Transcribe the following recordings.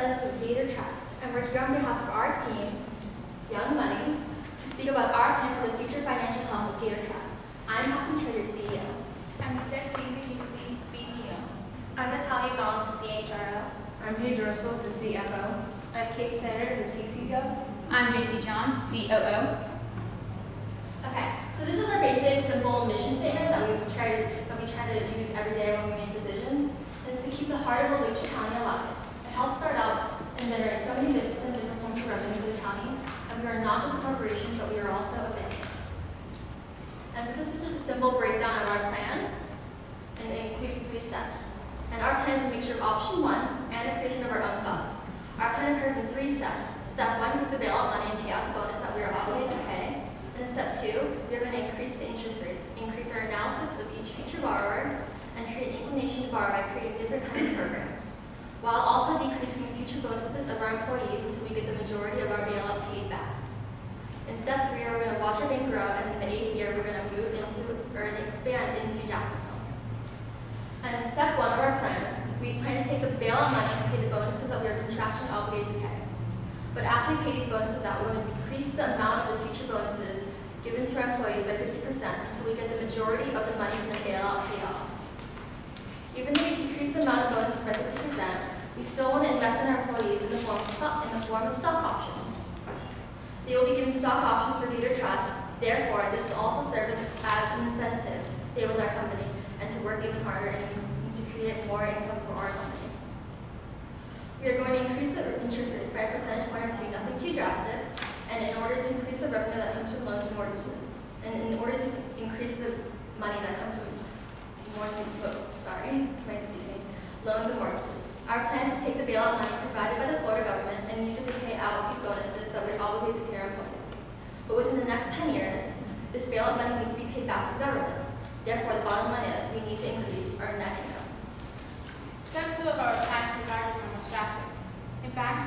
representative of Gator Trust, and we're here on behalf of our team, Young Money, to speak about our plan for the future financial health of Gator Trust. I'm Catherine Cho, your CEO. I'm Lisa Tsing, the UC BDO. I'm Natalia Gall, the CHRO. I'm Paige Russell, the CFO. I'm Kate Senator, the CCO. I'm JC Johns, COO. Okay, so this is our basic, simple mission statement that we try to use every day when we make decisions. It's to keep the heart of Volusia County alive. It helps start out and generate so many businesses and different forms of revenue for the county. And we are not just a corporation, but we are also a family. And so this is just a simple breakdown of our plan, and it includes 3 steps. And our plan is a mixture of option 1 and a creation of our own funds. Our plan occurs in 3 steps. Step 1, get the bailout money and pay out the bonus that we are obligated to pay. And in step 2, we are going to increase the interest rates, increase our analysis of each future borrower, and create inclination to borrow by creating different kinds of programs, while also decreasing the future bonuses of our employees until we get the majority of our bailout paid back. In step 3, we're going to watch our bank grow, and in the 8th year, we're going to move into or expand into Jacksonville. And in step 1 of our plan, we plan to take the bailout money and pay the bonuses that we are contractually obligated to pay. But after we pay these bonuses out, we're going to decrease the amount of the future bonuses given to our employees by 50% until we get the majority of the money from the bailout paid off. Even though we decrease the amount of bonuses by 50%, we still want to invest in our employees in the form of stock options. They will be given stock options for Gator Trust. Therefore, this will also serve as an incentive to stay with our company and to work even harder and to create more income for our company. We are going to increase the interest rates by a percentage point or 2, nothing too drastic, and in order to increase the revenue that comes from loans and mortgages, and in order to increase the money that comes from loans and mortgages. Our plan is to take the bailout money provided by the Florida government and use it to pay out these bonuses that we're obligated to pay our employees. But within the next 10 years, this bailout money needs to be paid back to the government. Therefore, the bottom line is we need to increase our net income. Step 2 of our plan is drivers on extracting. A bank's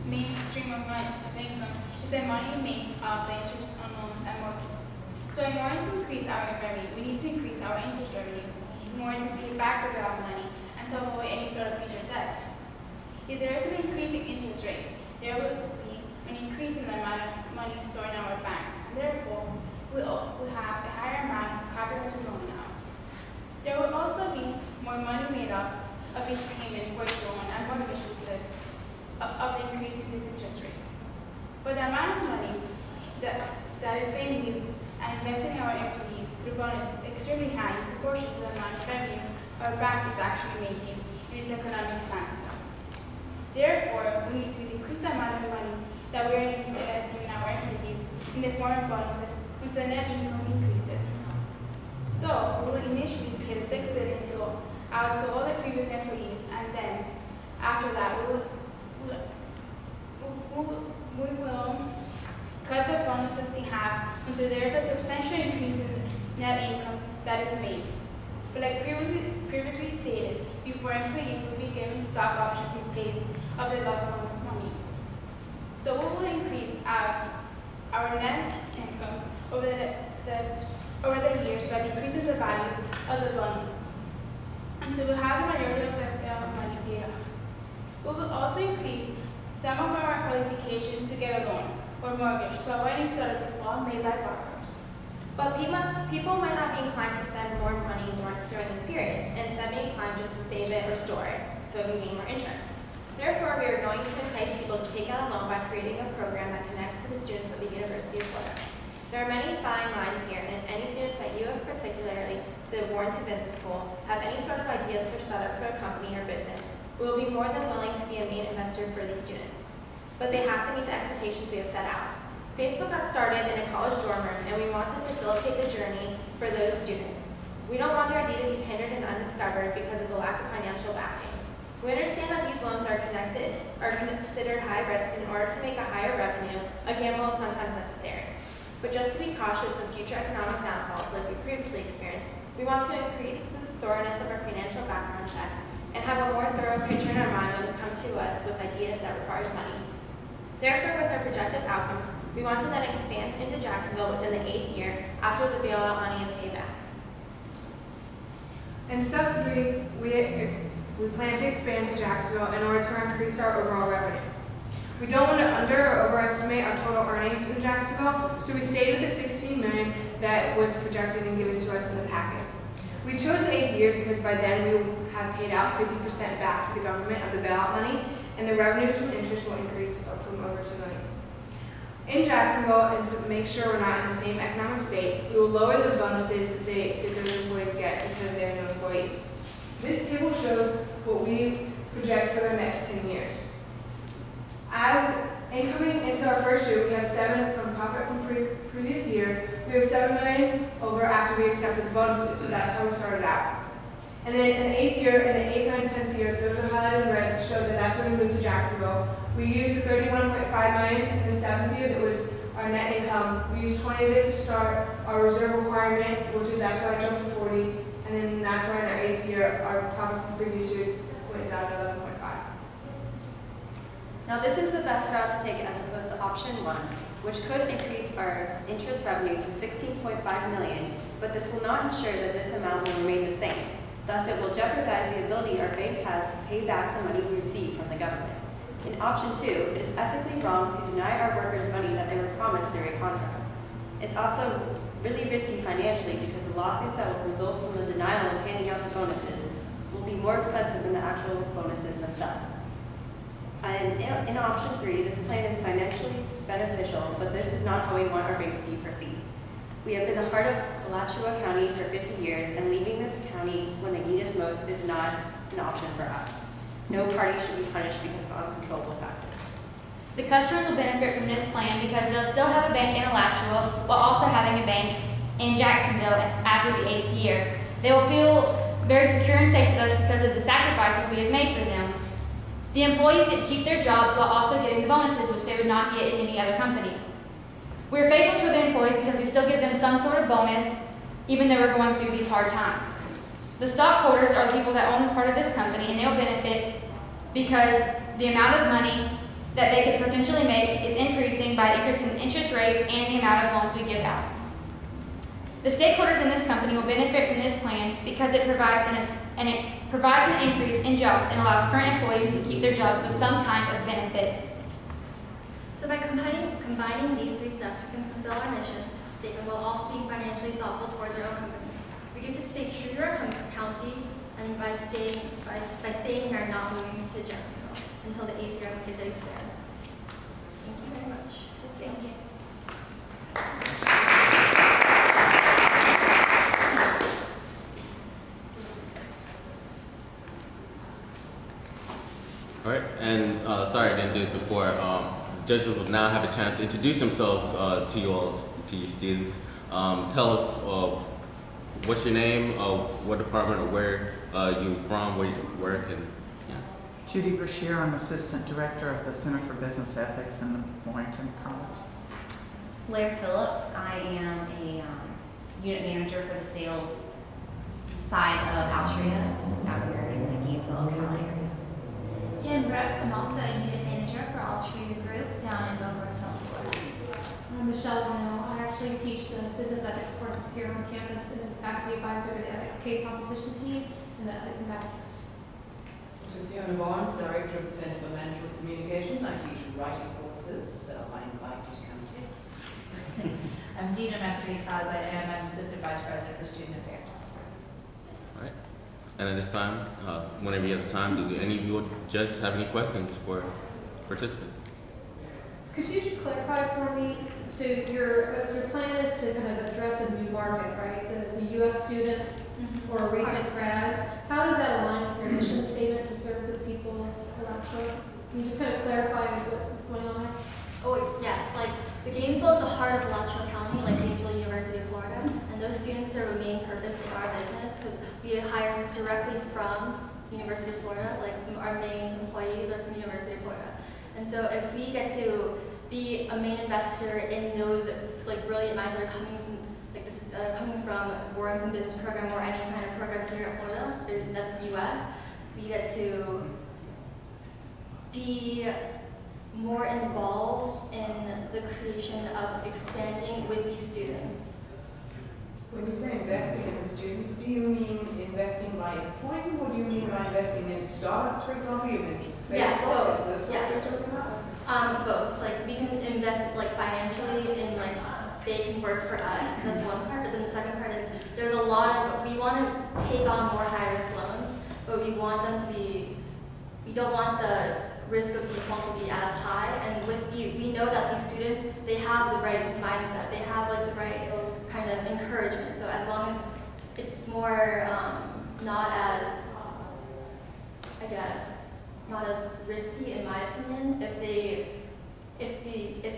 main stream of income is the money it makes off the interest on loans and mortgages. So in order to increase our revenue, we need to increase our interest revenue in order to pay back the bailout money and to avoid any sort of future debt. If there is an increasing interest rate, there will be an increase in the amount of money stored in our bank, and therefore we will have a higher amount of capital to loan out. There will also be more money made up of each payment for each loan and mortgage because of the increase in these interest rates. But the amount of money that is being used and invested in our employees through bonuses is extremely high in proportion to the amount of revenue our bank is actually making in this economic standstill. Therefore, we need to decrease the amount of money that we are investing in our employees in the form of bonuses once the net income increases. So, we will initially pay the $6 billion out to all the previous employees, and then after that, we will cut the bonuses in half until there is a substantial increase in net income that is made. But like previously stated, before employees will be given stock options in place of the lost bonus money. So we will increase our net income over the years by decreasing the values of the bonuses until we have the majority of the money paid off. We will also increase some of our qualifications to get a loan or mortgage to avoid any sort of default made by borrowers. But people might not be inclined to spend more money during this period, and instead be inclined just to save it or store it, so we gain more interest. Therefore, we are going to entice people to take out a loan by creating a program that connects to the students of the University of Florida. There are many fine minds here, and any students at UF, particularly the Warrington Business School, have any sort of ideas for setup for a company or business, we will be more than willing to be a main investor for these students. But they have to meet the expectations we have set out. Facebook got started in a college dorm room, and we want to facilitate the journey for those students. We don't want their idea to be hindered and undiscovered because of the lack of financial backing. We understand that these loans are considered high risk. In order to make a higher revenue, a gamble is sometimes necessary. But just to be cautious of future economic downfalls like we previously experienced, we want to increase the thoroughness of our financial background check and have a more thorough picture in our mind when they come to us with ideas that requires money. Therefore, with our projected outcomes, we want to then expand into Jacksonville within the 8th year after the bailout money is paid back. In step 3, we We plan to expand to Jacksonville in order to increase our overall revenue. We don't want to under or overestimate our total earnings in Jacksonville, so we stayed with the $16 million that was projected and given to us in the packet. We chose the 8th year because by then we will have paid out 50% back to the government of the bailout money, and the revenues from interest will increase from over $2 million. In Jacksonville, and to make sure we're not in the same economic state, we will lower the bonuses that those employees get because they're new employees. This table shows what we project for the next 10 years. As incoming into our first year, we have 7 from profit from previous year. We have $7 million over after we accepted the bonuses, so that's how we started out. And then in the 8th year, in the 8th, 9th, 10th year, those are highlighted in red to show that that's when we moved to Jacksonville. We used the $31.5 million in the 7th year that was our net income. We used 20 of it to start our reserve requirement, which is that's why I jumped to 40. And then that's why in our 8th year, our profit from previous year went down to 11.5. Now this is the best route to take as opposed to option 1, which could increase our interest revenue to $16.5 million, but this will not ensure that this amount will remain the same. Thus, it will jeopardize the ability our bank has to pay back the money we receive from the government. In option 2, it is ethically wrong to deny our workers money that they were promised through a contract. It's also really risky financially because the lawsuits that will result from the denial of handing out the bonuses will be more expensive than the actual bonuses themselves. And in option 3, this plan is financially beneficial, but this is not how we want our bank to be perceived. We have been the heart of Alachua County for 50 years, and leaving this county when they need us most is not an option for us. No party should be punished because of uncontrollable factors. The customers will benefit from this plan because they'll still have a bank in Alachua while also having a bank in Jacksonville after the 8th year. They will feel very secure and safe with us because of the sacrifices we have made for them. The employees get to keep their jobs while also getting the bonuses, which they would not get in any other company. We're faithful to the employees because we still give them some sort of bonus, even though we're going through these hard times. The stockholders are the people that own part of this company, and they'll benefit because the amount of money that they could potentially make is increasing by increasing the interest rates and the amount of loans we give out. The stakeholders in this company will benefit from this plan because it provides an increase in jobs and allows current employees to keep their jobs with some kind of benefit. So by combining these 3 steps, we can fulfill our mission statement while also being financially thoughtful towards our own company. We get to stay true to our county, and by staying here and not moving to Jacksonville until the 8th year, we get to expand. Thank you very much. Thank you. All right, and sorry I didn't do this before. Judges will now have a chance to introduce themselves to you all, to your students. Tell us what's your name, what department or where you're from, where you work, and yeah. Judy Brashear, I'm Assistant Director of the Center for Business Ethics in Warrington College. Blair Phillips, I am a unit manager for the sales side of Altria down here in the Gainesville, Ocala area. Jen Brooke, I'm also a unit manager for Altria Group down in Boca Raton, Florida. I'm Michelle Grinnell. I actually teach the business ethics courses here on campus and faculty advisor to the ethics case competition team and the ethics ambassadors. I'm Fiona Barnes, Director of the Center for Management Communication. I teach writing courses, so I invite you to come here. I'm Gina Masri-Kaz, and I'm Assistant Vice President for Student Affairs. All right. And at this time, whenever you have time, do any of your judges have any questions for participants? Could you just clarify for me, so your plan is to kind of address a new market, right? The UF students or recent grads. How does that align with your mission statement to serve the people of Alachua? Can you just kind of clarify what's going on there? Oh, yes, like the Gainesville is the heart of Alachua County, like Gainesville University of Florida, and those students serve a main purpose in our business because we hire directly from University of Florida, like our main employees are from University of Florida. And so if we get to be a main investor in those like brilliant minds that are coming from like this, coming from Warrington Business Program or any kind of program here at Florida, or the UF, we get to be more involved in the creation of expanding with these students. When you say investing in the students, do you mean investing by employing, or do you mean by investing in startups, for example? You mentioned Yes, Facebook. both. Is this what Yes. you're talking about? Both. Like we can invest like financially in like they can work for us. That's one part. But then the second part is there's a lot of we want to take on more high risk loans, but we want them to be. We don't want the risk of default to be as high. And with we know that these students they have the right mindset. They have like the right kind of encouragement. So as long as it's more not as I guess not as risky in my opinion if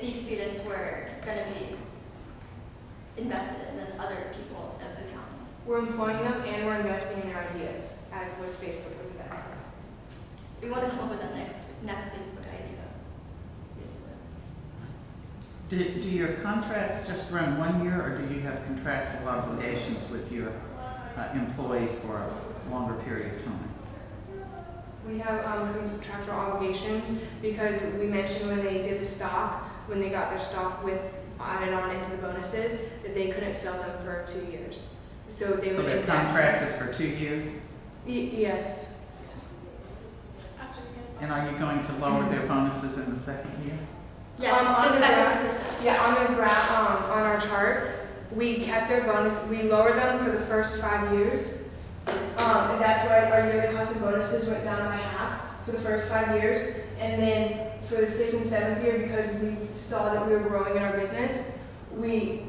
these students were going to be invested in than other people of the county. We're employing them and we're investing in their ideas, as was Facebook was investing. We want to come up with that next Facebook idea. Do your contracts just run 1 year, or do you have contractual obligations with your employees for a longer period of time? We have contractual obligations because we mentioned when they did the stock, when they got their stock with added on into the bonuses, that they couldn't sell them for 2 years. So they So would their invest. contract is for 2 years? Yes. After we get And are you going to lower their bonuses in the second year? Yes, on maybe the by graph- 50%. Yeah, on the graph, on our chart, we kept their bonus, we lowered them for the first 5 years. And that's why our yearly cost of bonuses went down by half for the first 5 years. And then for the 6th and 7th year, because we saw that we were growing in our business, we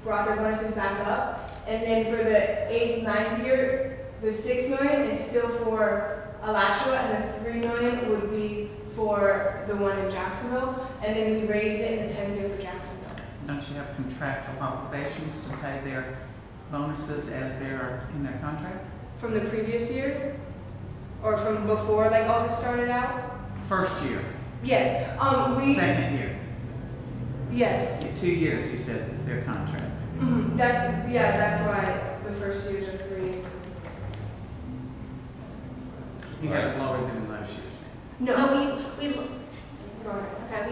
brought their bonuses back up. And then for the 8th, 9th year, the $6 million is still for Alachua, and the $3 million would be for the one in Jacksonville. And then we raised it in the 10th year for Jacksonville. Don't you have contractual obligations to pay their bonuses as they're in their contract? From the previous year? Or from before, like, all this started out? First year, Yes, second year, yes. 2 years, you said, is their contract. That's why the first years are 3. You haven't lowered them in those years. No. No, we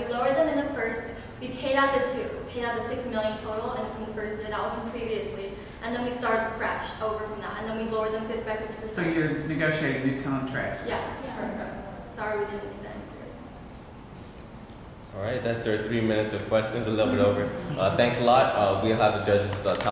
lowered them in the first. We paid out the 2. We paid out the $6 million total, and from the first year, that was from previously. And then we started fresh over from that, and then we lowered them by 50%. So you're negotiating new contracts? Yes. Sorry, we didn't need that. All right, that's your 3 minutes of questions, a little bit over. Thanks a lot. We'll have the judges